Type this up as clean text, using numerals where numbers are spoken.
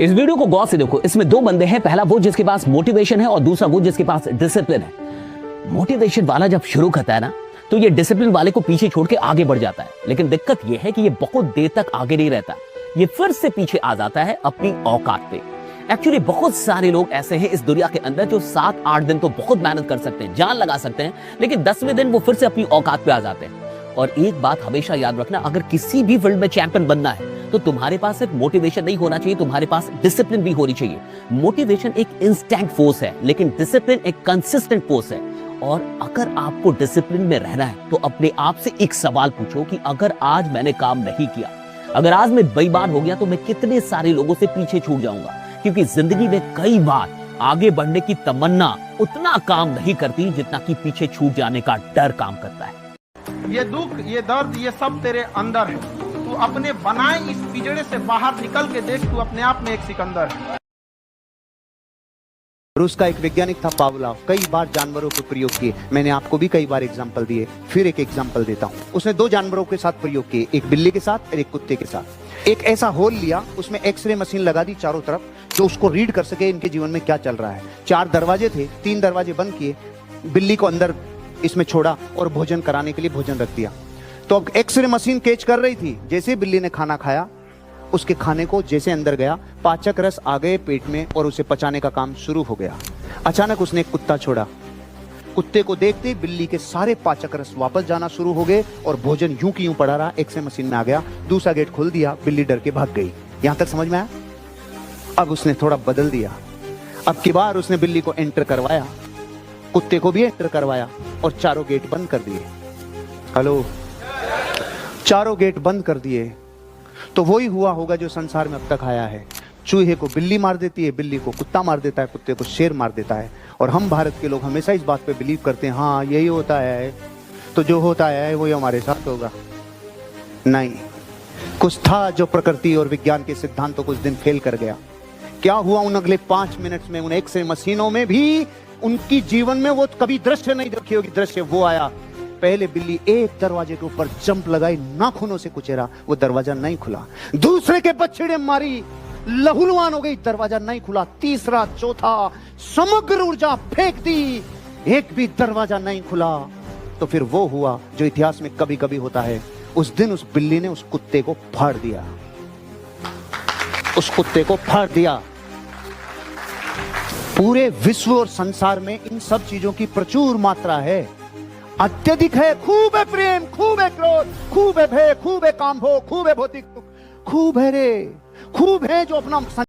इस वीडियो को गौर से देखो, इसमें दो बंदे हैं, पहला वो जिसके पास मोटिवेशन है और दूसरा वो जिसके पास डिसिप्लिन है। मोटिवेशन वाला जब शुरू करता है ना, तो ये डिसिप्लिन वाले को पीछे छोड़ के आगे बढ़ जाता है, लेकिन दिक्कत ये है कि ये बहुत देर तक आगे नहीं रहता, ये फिर से पीछे आ जाता है अपनी औकात पे। एक्चुअली बहुत सारे लोग ऐसे हैं इस दुनिया के अंदर जो 7-8 दिन तो बहुत मेहनत कर सकते हैं, जान लगा सकते हैं, लेकिन 10वें दिन वो फिर से अपनी औकात पे आ जाते हैं। और एक बात हमेशा याद रखना, अगर किसी भी फील्ड में चैंपियन बनना है तो तुम्हारे पास सिर्फ मोटिवेशन नहीं होना चाहिए, तुम्हारे पास डिसिप्लिन भी होनी चाहिए। मोटिवेशन एक इंस्टेंट फोर्स है, लेकिन डिसिप्लिन एक कंसिस्टेंट फोर्स है। और अगर आपको डिसिप्लिन में रहना है तो अपने आप से एक सवाल पूछो कि अगर आज मैंने काम नहीं किया, अगर आज मैं बेईमान हो गया, तो मैं कितने सारे लोगों से पीछे छूट जाऊंगा। क्योंकि जिंदगी में कई बार आगे बढ़ने की तमन्ना उतना काम नहीं करती जितना कि पीछे छूट जाने का डर काम करता है। ये दुख, ये दर्द, ये सब तेरे अंदर है। तू अपने बनाए इस पिंजड़े से बाहर निकल के देख, तू अपने आप में एक सिकंदर है। रूस का एक वैज्ञानिक था पावलोव, कई बार जानवरों को प्रयोग किए। मैंने आपको भी कई बार एग्जांपल दिए, फिर एक एग्जांपल देता हूँ। उसने 2 जानवरों के साथ प्रयोग किए, एक बिल्ली के साथ और एक कुत्ते के साथ। एक ऐसा होल लिया, उसमें एक्सरे मशीन लगा दी चारों तरफ, जो उसको रीड कर सके इनके जीवन में क्या चल रहा है। 4 दरवाजे थे, 3 दरवाजे बंद किए, बिल्ली को अंदर इसमें छोड़ा और भोजन कराने के लिए भोजन रख दिया। तो एक्सरे मशीन कैच कर रही थी, जैसे बिल्ली ने खाना खाया, उसके खाने को जैसे अंदर गया, पाचक रस आ गए पेट में और उसे पचाने का काम शुरू हो गया। अचानक उसने एक कुत्ता छोड़ा, कुत्ते को देखते ही बिल्ली के सारे पाचक रस वापस जाना शुरू हो गए और भोजन यूं की यूं पड़ा रहा, एक्सरे मशीन में आ गया। दूसरा गेट खोल दिया, बिल्ली डर के भाग गई। यहां तक समझ में आया? अब उसने थोड़ा बदल दिया, अब की बार उसने बिल्ली को एंटर करवाया, कुत्ते को भी एंटर करवाया और चारों गेट बंद कर दिए। हेलो, चारों गेट बंद कर दिए। तो वही हुआ होगा जो संसार में अब तक आया है। चूहे को बिल्ली मार देती है, बिल्ली को कुत्ता मार देता है, कुत्ते को शेर मार देता है। और हम भारत के लोग हमेशा इस बात पे बिलीव करते हैं, हाँ यही होता है, तो जो होता है वही हमारे साथ होगा। नहीं, कुछ था जो प्रकृति और विज्ञान के सिद्धांतों कुछ दिन फेल कर गया। क्या हुआ उन अगले 5 मिनट्स में? उन एक्सरे मशीनों में भी उनकी जीवन में वो कभी दृश्य नहीं देखी होगी। दृश्य वो आया, पहले बिल्ली एक दरवाजे के ऊपर जंप लगाई, नाखूनों से कुचेरा, वो दरवाजा नहीं खुला। दूसरे के बछड़े मारी, लहूलुहान हो गई, दरवाजा नहीं खुला। तीसरा, चौथा, समग्र ऊर्जा फेंक दी, एक भी दरवाजा नहीं खुला। तो फिर वो हुआ जो इतिहास में कभी कभी होता है। उस दिन उस बिल्ली ने उस कुत्ते को फाड़ दिया, उस कुत्ते को फाड़ दिया। पूरे विश्व और संसार में इन सब चीजों की प्रचुर मात्रा है, अत्यधिक है। खूब है प्रेम, खूब है क्रोध, खूब है भय, खूब है काम भोग, खूब है भौतिक दुख, खूब है रे, खूब है जो अपना